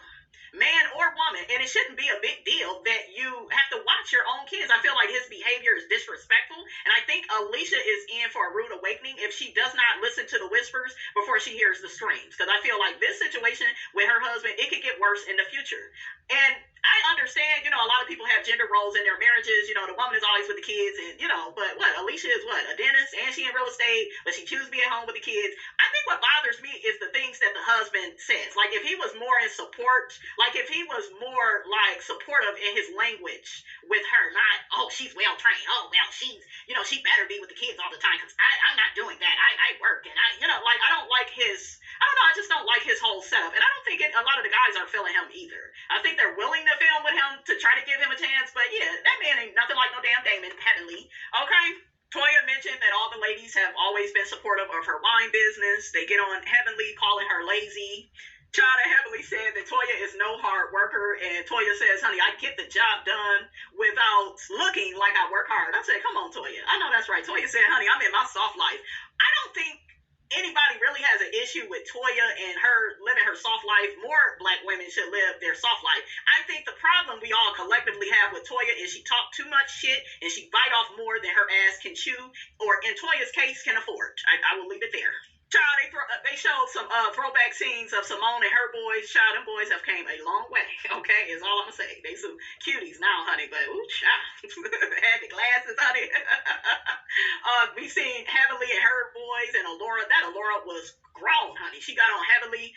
Man or woman, and it shouldn't be a big deal that you have to watch your own kids. I feel like his behavior is disrespectful, and I think Alicia is in for a rude awakening if she does not listen to the whispers before she hears the screams, because I feel like this situation with her husband, it could get worse in the future. And I understand, a lot of people have gender roles in their marriages. The woman is always with the kids, and, but Alicia is a dentist, and she in real estate, but she chooses to be at home with the kids. I think what bothers me is the things that the husband says. Like, if he was more in support, like if he was more like supportive in his language with her, not, oh, she's well trained, oh, well, she's, she better be with the kids all the time, because I'm not doing that. I work, and I don't like I just don't like his whole setup. And I don't think a lot of the guys are feeling him either. I think they're willing to film with him to try to give him a chance, but yeah, that man ain't nothing like no damn Damon Heavenly. Okay? Toya mentioned that all the ladies have always been supportive of her wine business. They get on Heavenly calling her lazy. China heavily said that Toya is no hard worker, and Toya says, honey, I get the job done without looking like I work hard. I said, come on, Toya. I know that's right. Toya said, honey, I'm in my soft life. I don't think anybody really has an issue with Toya and her living her soft life. More black women should live their soft life. I think the problem we all collectively have with Toya is she talk too much shit and she bite off more than her ass can chew, or in Toya's case, can afford. I will leave it there. Child, they showed some throwback scenes of Simone and her boys. Child, them boys have came a long way, okay? Is all I'm going to say. They some cuties now, honey, but ooh, child. Had the glasses, honey. We seen Heavenly and her boys and Alora. That Alora was grown, honey. She got on Heavenly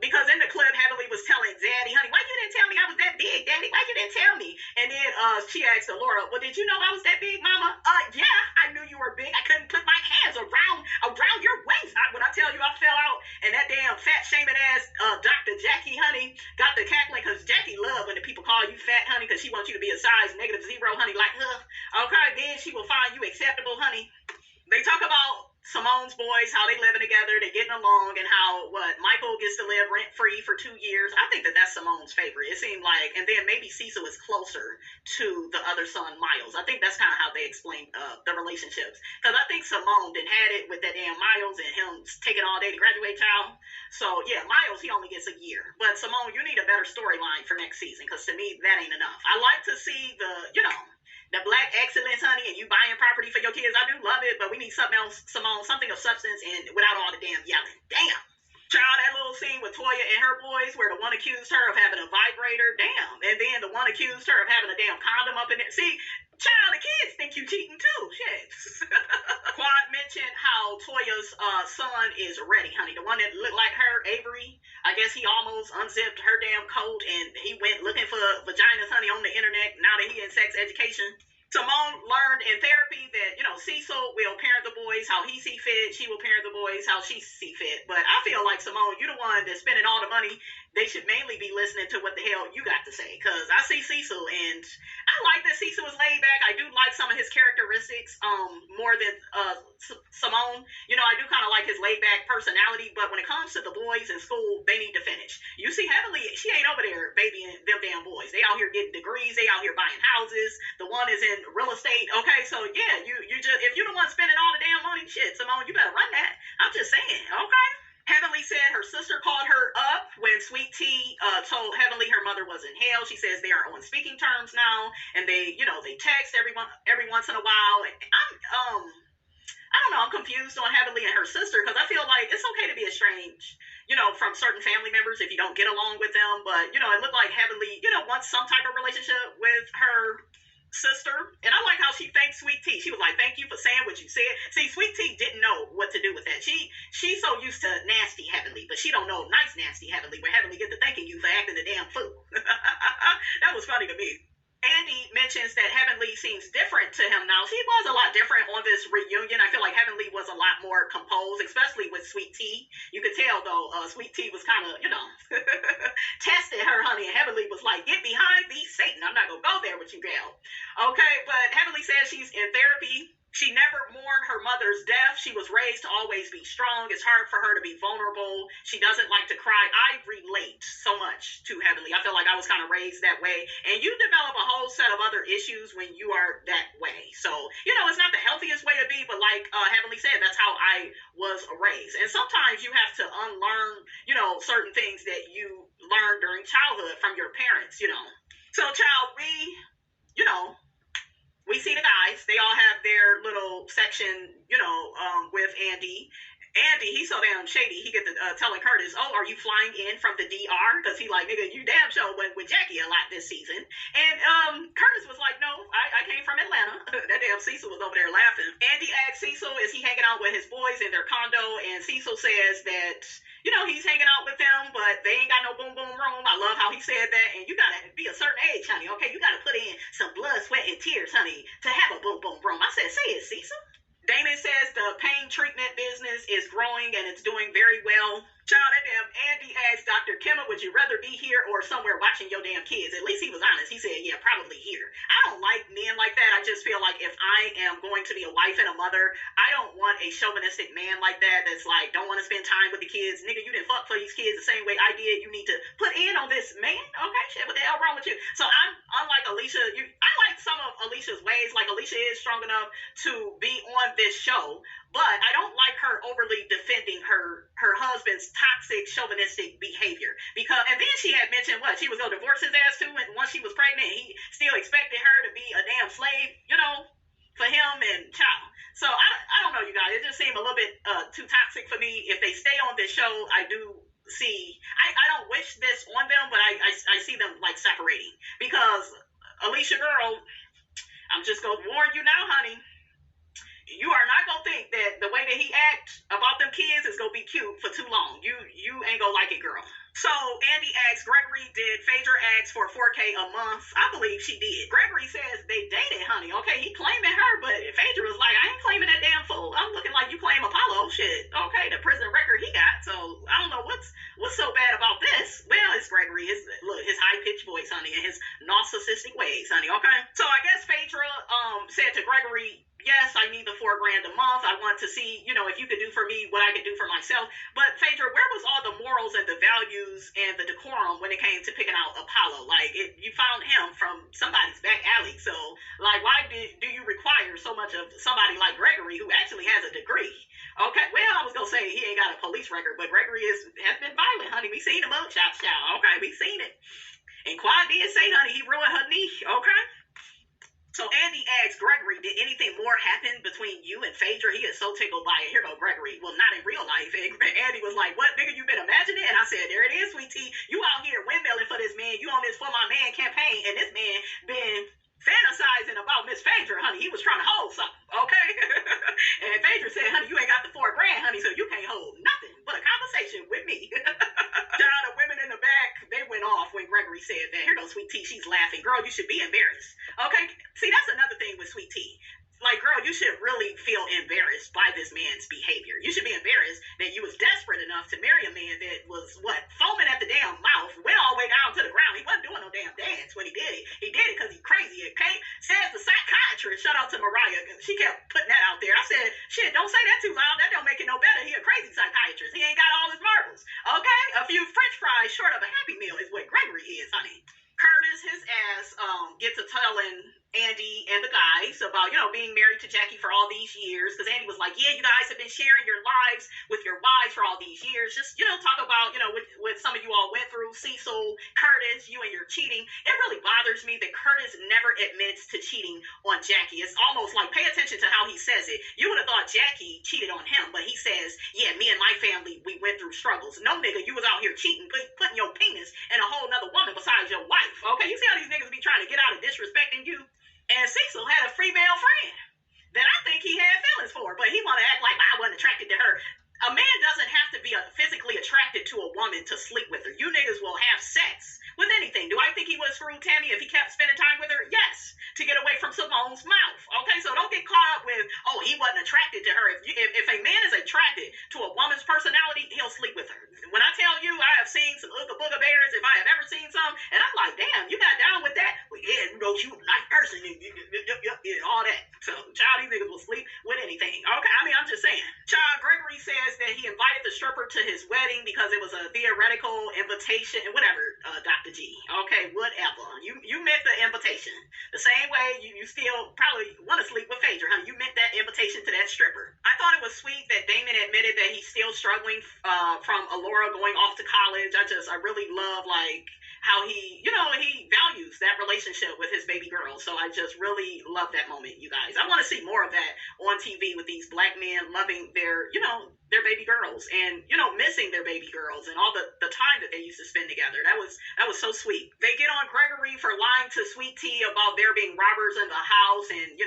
because in the clip, Heavenly was telling Daddy, honey, why you didn't tell me I was that big, Daddy? Why you didn't tell me? And then she asked Alora, well, did you know I was that big, Mama? Yeah, I knew you were big. I couldn't put my hands around your waist. When I tell you I fell out, and that damn fat shaming ass Dr. Jackie, honey, got the cackling, because Jackie love when the people call you fat, honey, because she wants you to be a size -0, honey, like her. Okay, then she will find you acceptable, honey. They talk about Simone's boys, how they living together, they getting along, and how Michael gets to live rent free for 2 years. I think that's Simone's favorite. It seemed like, and then maybe Cecil is closer to the other son, Miles. I think that's kind of how they explain the relationships, because I think Simone didn't had it with that damn Miles and him taking all day to graduate, child. So yeah, Miles, he only gets a year, but Simone, you need a better storyline for next season, because to me that ain't enough. I like to see the black excellence, honey, and you buying property for your kids. I do love it, but we need something else, Simone, something of substance, and without all the damn yelling. Damn. Child, that little scene with Toya and her boys where the one accused her of having a vibrator, damn, and then the one accused her of having a damn condom up in there. See, child, the kids think you cheating too. Shit. Quad mentioned how Toya's son is ready, honey. The one that looked like her, Avery, I guess he almost unzipped her damn coat and he went looking for vaginas, honey, on the internet now that he in sex education. Simone learned in therapy that, Cecil will parent the boys how he see fit. She will parent the boys how she see fit. But I feel like, Simone, you're the one that's spending all the money. They should mainly be listening to what the hell you got to say. Because I see Cecil, and I like that Cecil was laid back. I do like some of his characteristics more than Simone. I do kind of like his laid back personality. But when it comes to the boys in school, they need to finish. You see Heavenly, she ain't over there babying them damn boys. They out here getting degrees. They out here buying houses. The one is in real estate. Okay, so yeah, you just, if you're the one spending all the damn money, shit, Simone, you better run that. I'm just saying, okay? Heavenly said her sister called her up when Sweet Tea told Heavenly her mother was in hell. She says they are on speaking terms now, and they text every once in a while. And I don't know, I'm confused on Heavenly and her sister, because I feel like it's okay to be estranged, from certain family members if you don't get along with them. But, it looked like Heavenly, wants some type of relationship with her sister. And I like how she thanked Sweet Tea. She was like, thank you for saying what you said. See, Sweet Tea didn't know what to do with that. She's so used to nasty Heavenly, but she don't know nice nasty Heavenly, where Heavenly get to thanking you for acting a damn fool. That was funny to me. Andy mentions that Heavenly seems different to him now. She was a lot different on this reunion. I feel like Heavenly was a lot more composed, especially with Sweet Tea. You could tell, though, Sweet Tea was kind of, testing her, honey. And Heavenly was like, get behind me, Satan. I'm not going to go there with you, gal. Okay, but Heavenly says she's in therapy. She never mourned her mother's death. She was raised to always be strong. It's hard for her to be vulnerable. She doesn't like to cry. I relate so much to Heavenly. I feel like I was kind of raised that way. And you develop a whole set of other issues when you are that way. So, it's not the healthiest way to be, but like Heavenly said, that's how I was raised. And sometimes you have to unlearn, certain things that you learned during childhood from your parents, So, child, we see the guys. They all have their little section, with Andy. Andy, he's so damn shady. He get to telling Curtis, oh, are you flying in from the DR? Because he like, nigga, you damn sure went with Jackie a lot this season. And Curtis was like, no, I came from Atlanta. That damn Cecil was over there laughing. Andy asked Cecil, is he hanging out with his boys in their condo? And Cecil says that, he's hanging out with them, but they ain't got no boom boom room. I love how he said that. And you got to be a certain age, honey, okay? You got to put in some blood, sweat, and tears, honey, to have a boom boom room. I said, say it, Cecil. Damon says the pain treatment business is growing and it's doing very well. Child, that damn Andy asked Dr. Kimmel, would you rather be here or somewhere watching your damn kids? At least he was honest. He said, yeah, probably here. I don't like men like that. I just feel like if I am going to be a wife and a mother, I don't want a chauvinistic man like that that's like, don't want to spend time with the kids. Nigga, you didn't fuck for these kids the same way I did. You need to put in on this man. Okay, shit, what the hell wrong with you? So I'm unlike Alicia. I like some of Alicia's ways. Like, Alicia is strong enough to be on this show, but I don't like her overly defending her husband's toxic, chauvinistic behavior. And then she had mentioned she was going to divorce his ass too, and once she was pregnant, he still expected her to be a damn slave, for him and child. So I don't know, you guys. It just seemed a little bit too toxic for me. If they stay on this show, I do see, I don't wish this on them, but I see them like separating, because Alicia, girl, I'm just going to warn you now, honey. You are not going to think that the way that he acts about them kids is going to be cute for too long. You ain't going to like it, girl. So Andy asks, Gregory, did Phaedra ask for $4K a month? I believe she did. Gregory says they dated, honey. Okay, he claiming her, but Phaedra was like, I ain't claiming that damn fool. I'm looking like you claim Apollo. Shit. Okay, the prison record he got. So I don't know what's so bad about this. Well, it's Gregory. His high-pitched voice, honey, and his narcissistic ways, honey. Okay. So I guess Phaedra said to Gregory, yes, I need the $4,000 a month. I want to see, if you could do for me what I could do for myself. But Phaedra, where was all the morals and the values and the decorum when it came to picking out Apollo? Like, you found him from somebody's back alley. So, like, why do you require so much of somebody like Gregory, who actually has a degree? Okay, well, I was going to say he ain't got a police record, but Gregory has been violent, honey. We seen him mugshots, child. Okay, we seen it. And Quan did say, honey, he ruined her knee. Okay. So Andy asks Gregory, did anything more happen between you and Phaedra? He is so tickled by it. Here go Gregory. Well, not in real life. And Andy was like, what, nigga, you been imagining? And I said, there it is, sweet tea. You out here windmilling for this man. You on this For My Man campaign. And this man been fantasizing about Miss Phaedra, honey. He was trying to hold something, okay? And Phaedra said, honey, you ain't got the $4,000, honey, so you can't hold nothing but a conversation with me. Down the women in the back, they went off when Gregory said that. Here goes Sweet Tea. She's laughing. Girl, you should be embarrassed. Okay? See, that's another thing with Sweet Tea. Like, girl, you should really feel embarrassed by this man's behavior. You should be embarrassed that you was desperate enough to marry a man that was, foaming at the damn mouth, went all the way down to the ground. He wasn't doing no damn dance when he did it. He did it because he's crazy, okay? Says the psychiatrist. Shout out to Mariah. She kept putting that out there. I said, shit, don't say that too loud. That don't make it no better. He a crazy psychiatrist. He ain't got all his marbles, okay? A few french fries short of a Happy Meal is what Gregory is, honey. Curtis, his ass, gets to telling Andy and the guys about, being married to Jackie for all these years. Because Andy was like, yeah, you guys have been sharing your lives with your wives for all these years. Just, talk about, what some of you all went through. Cecil, Curtis, you and your cheating. It really bothers me that Curtis never admits to cheating on Jackie. It's almost like, pay attention to how he says it. You would have thought Jackie cheated on him, but he says, yeah, me and my family, we went through struggles. No, nigga, you was out here cheating, putting your penis in a whole nother woman besides your wife. Okay, you see how these niggas be trying to get out of disrespecting you? And Cecil had a female friend that I think he had feelings for, but he want to act like I wasn't attracted to her. A man doesn't have to be physically attracted to a woman to sleep with her. You niggas will have sex with anything. Do I think he would screw Tammy if he kept spending time with her? Yes, to get away from Simone's mouth. Okay, so don't get caught up with, oh, he wasn't attracted to her. If a man is attracted to a woman's personality, he'll sleep with her. When I tell you I have seen some Ooga Booga Bears, if I have ever seen some, and I'm like, damn, you got down with that? Well, yeah, she was a nice person, and all that. So, child, these niggas will sleep with anything. Okay, I mean, I'm just saying. Child, Gregory says that he invited the stripper to his wedding because it was a theoretical invitation, whatever, Dr. G. Okay, whatever. You meant the invitation. The same way you still probably want to sleep with Phaedra, huh? You meant that invitation to that stripper. I thought it was sweet that Damon admitted that he's still struggling from Alora going off to college. I really love, like, how he values that relationship with his baby girl. So I just really love that moment, you guys. I want to see more of that on TV with these black men loving their baby girls and, missing their baby girls and all the time that they used to spend together. That was so sweet. They get on Gregory for lying to Sweet Tea about there being robbers in the house. And,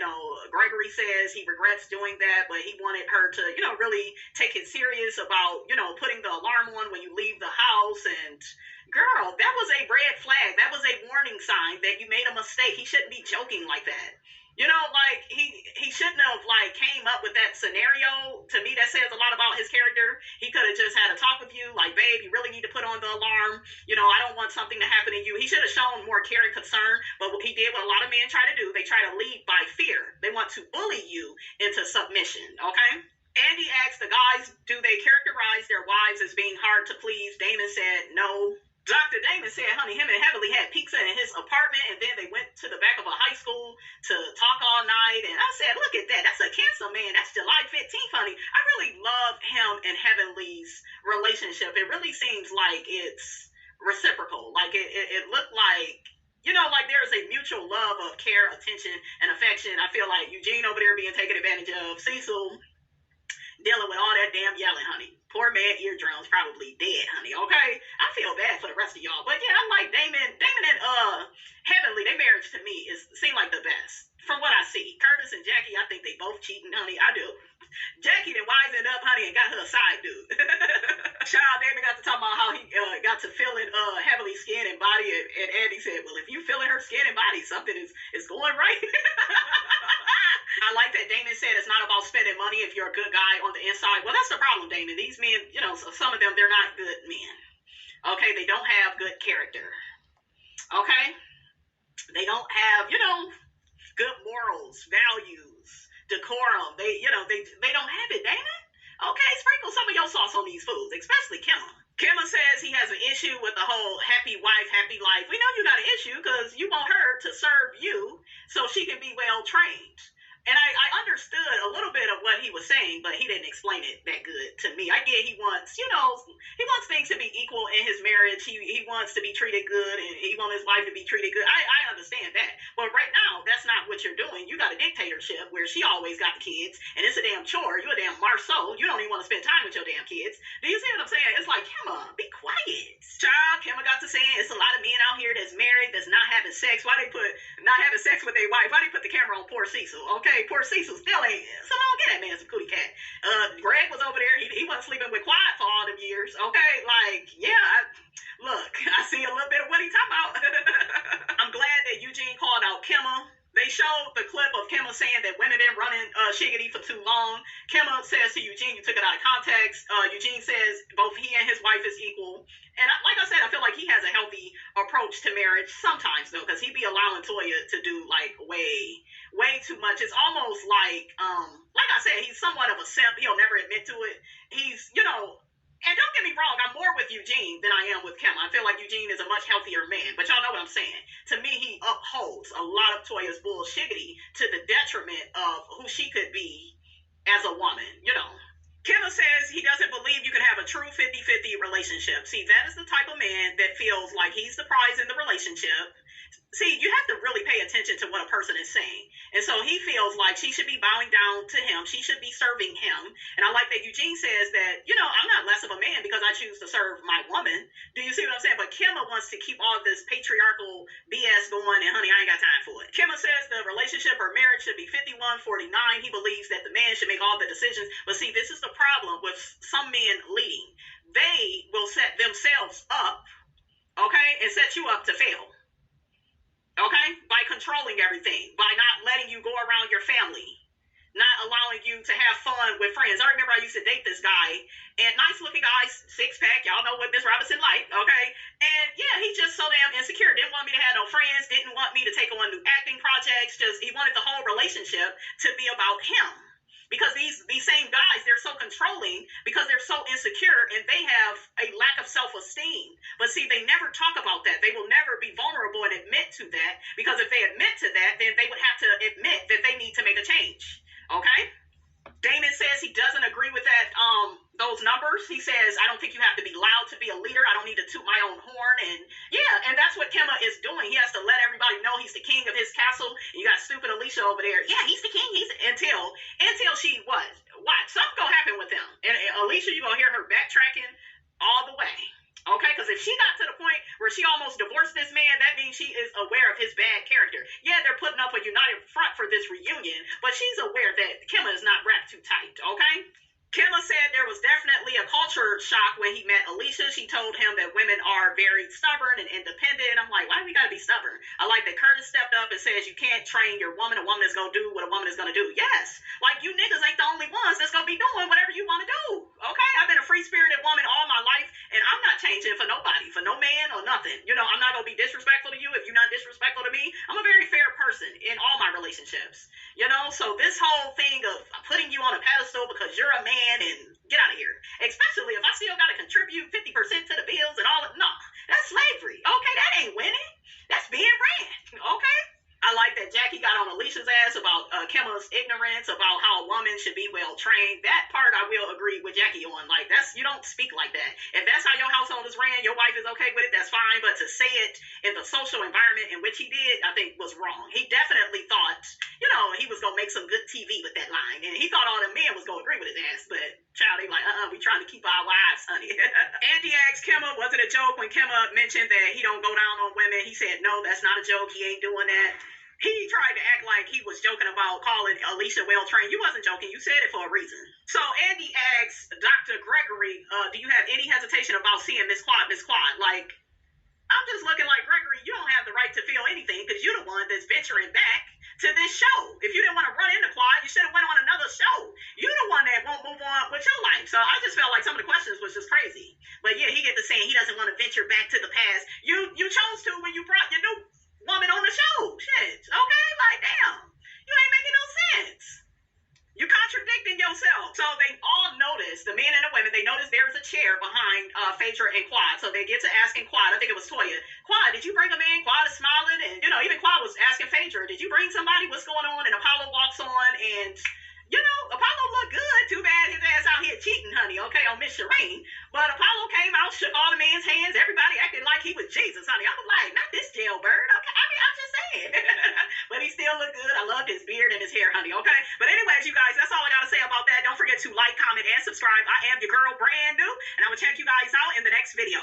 Gregory says he regrets doing that, but he wanted her to, really take it serious about, putting the alarm on when you leave the house. And girl, that was a red flag. That was a warning sign that you made a mistake. He shouldn't be joking like that. You know, like he shouldn't have like came up with that scenario. To me, that says a lot about his character. He could have just had a talk with you, like, babe, you really need to put on the alarm. You know, I don't want something to happen to you. He should have shown more care and concern. But what he did, what a lot of men try to do, they try to lead by fear. They want to bully you into submission. Okay. Andy asked the guys, do they characterize their wives as being hard to please? Damon said no. Dr. Damon said, honey, him and Heavenly had pizza in his apartment, and then they went to the back of a high school to talk all night. And I said, look at that. That's a Cancer man. That's July 15th, honey. I really love him and Heavenly's relationship. It really seems like it's reciprocal. Like, it looked like, you know, like there's a mutual love of care, attention, and affection. I feel like Eugene over there being taken advantage of. Cecil dealing with all that damn yelling, honey. Poor man, eardrums probably dead, honey. Okay, I feel bad for the rest of y'all, but yeah, I like Damon and Heavenly. Their marriage to me seem like the best from what I see. Curtis and Jackie, I think they both cheating, honey. I do. Jackie then wisened up, honey, and got her a side dude. Child, Damon got to talk about how he got to feeling Heavenly's skin and body, and Andy said, well, if you feeling her skin and body, something is going right. I like that Damon said it's not about spending money if you're a good guy on the inside. Well, that's the problem, Damon. These men, you know, some of them, they're not good men. Okay, they don't have good character. Okay? They don't have, you know, good morals, values, decorum. They don't have it, Damon. Okay, sprinkle some of your sauce on these fools, especially Kimma. Kimma says he has an issue with the whole happy wife, happy life. We know you got an issue because you want her to serve you so she can be well trained. And I understood a little bit of what he was saying, but he didn't explain it that good to me. I get he wants, you know, he wants things to be equal in his marriage. He wants to be treated good, and he wants his wife to be treated good. I understand that. But right now, that's not what you're doing. You got a dictatorship where she always got the kids, and it's a damn chore. You're a damn Marceau. You don't even want to spend time with your damn kids. Do you see what I'm saying? It's like, Kimma, be quiet. Child, Kimma got to saying it's a lot of men out here that's married, that's not having sex. Why they put not having sex with their wife? Why they put the camera on poor Cecil? Okay. Poor Cecil still ain't. Someone get that man some cootie cat. Greg was over there. He wasn't sleeping with Quiet for all them years. Okay, like, yeah. Look, I see a little bit of what he talking about. I'm glad that Eugene called out Kimma. They showed the clip of Kimma saying that women been running Shiggity for too long. Kimma says to Eugene, you took it out of context. Eugene says both he and his wife is equal. And like I said, I feel like he has a healthy approach to marriage sometimes, though, because he be allowing Toya to do, like, way too much. It's almost like I said, he's somewhat of a simp. He'll never admit to it. He's, you know, and don't get me wrong, I'm more with Eugene than I am with Kim. I feel like Eugene is a much healthier man, but y'all know what I'm saying. To me, he upholds a lot of Toya's bullshiggity to the detriment of who she could be as a woman, you know. Kimma says he doesn't believe you can have a true 50-50 relationship. See, that is the type of man that feels like he's the prize in the relationship. See, you have to really pay attention to what a person is saying. And so he feels like she should be bowing down to him. She should be serving him. And I like that Eugene says that, you know, I'm not less of a man because I choose to serve my woman. Do you see what I'm saying? But Kimma wants to keep all this patriarchal BS going, and honey, I ain't got time for it. Kimma says the relationship or marriage should be 51-49. He believes that the man should make all the decisions. But see, this is the problem with some men leading. They will set themselves up, okay, and set you up to fail. Okay? By controlling everything, by not letting you go around your family, not allowing you to have fun with friends. I remember I used to date this guy, and nice looking guy, six pack, y'all know what Miss Robinson like, okay? And yeah, he's just so damn insecure. Didn't want me to have no friends, didn't want me to take on new acting projects, just he wanted the whole relationship to be about him. Because these same guys, they're so controlling because they're so insecure and they have a lack of self-esteem. But see, they never talk about that. They will never be vulnerable and admit to that, because if they admit to that, then they would have to admit that they need to make a change. Okay? Damon says he doesn't agree with that, those numbers. He says, I don't think you have to be loud to be a leader. I don't need to toot my own horn. And yeah, and that's what Kimma is doing. He has to let everybody know he's the king of his castle. You got stupid Alicia over there. Yeah, he's the king. Until she what? Something gonna happen with him. And Alicia, you're gonna hear her backtracking all the way. Okay, because if she got to the point where she almost divorced this man, that means she is aware of his bad character. Yeah, they're putting up a united front for this reunion, but she's aware that Kimma is not wrapped too tight, okay? Killa said there was definitely a culture shock when he met Alicia. She told him that women are very stubborn and independent. I'm like, why do we gotta be stubborn? I like that Curtis stepped up and says you can't train your woman. A woman is gonna do what a woman is gonna do. Yes, like you niggas ain't the only ones that's gonna be doing whatever you want to do. Okay, I've been a free-spirited woman all my life, and I'm not changing for nobody, for no man or nothing. You know, I'm not gonna be disrespectful to you if you're not disrespectful to me. I'm a very fair person in all my relationships. You know, so this whole thing of putting you on a pedestal because you're a man and get out of here. Especially if I still got to contribute 50% to the bills and all of no, that's slavery. Okay, that ain't winning. That's being ran. Okay? I like that Jackie got on Alicia's ass about Kimma's ignorance about how a woman should be well trained. That part I will agree with Jackie on. Like, that's, you don't speak like that. If that's how your household is ran, your wife is okay with it, that's fine. But to say it in the social environment in which he did, I think was wrong. He definitely thought, you know, he was going to make some good TV with that line. And he thought all the men was going to agree with his ass. But child, they like, we trying to keep our wives, honey. Andy asked Kimma, was it a joke when Kimma mentioned that he don't go down on women? He said, no, that's not a joke. He ain't doing that. He tried to act like he was joking about calling Alicia well-trained. You wasn't joking. You said it for a reason. So Andy asks Dr. Gregory, do you have any hesitation about seeing Miss Quad? Like, I'm just looking like, Gregory, you don't have the right to feel anything because you're the one that's venturing back to this show. If you didn't want to run into Quad, you should have went on another show. You're the one that won't move on with your life. So I just felt like some of the questions was just crazy. But yeah, he get to saying he doesn't want to venture back to the past. You chose to when you brought your new woman on the show. Shit. Okay? Like, damn. You ain't making no sense. You're contradicting yourself. So they all noticed, the men and the women, they noticed there was a chair behind Phaedra and Quad. So they get to asking Quad, I think it was Toya, Quad, did you bring a man? Quad is smiling. And, you know, even Quad was asking Phaedra, did you bring somebody? What's going on? And Apollo walks on and, you know, Apollo looked good. Too bad his ass out here cheating, honey, okay, on Miss Shireen. But Apollo came out, shook all the men's hands. Everybody acted like he was Jesus, honey. I was like, not this jailbird, okay? I mean, I'm just saying. But he still looked good. I loved his beard and his hair, honey, okay? But anyways, you guys, that's all I got to say about that. Don't forget to like, comment, and subscribe. I am your girl, brand new, and I will check you guys out in the next video.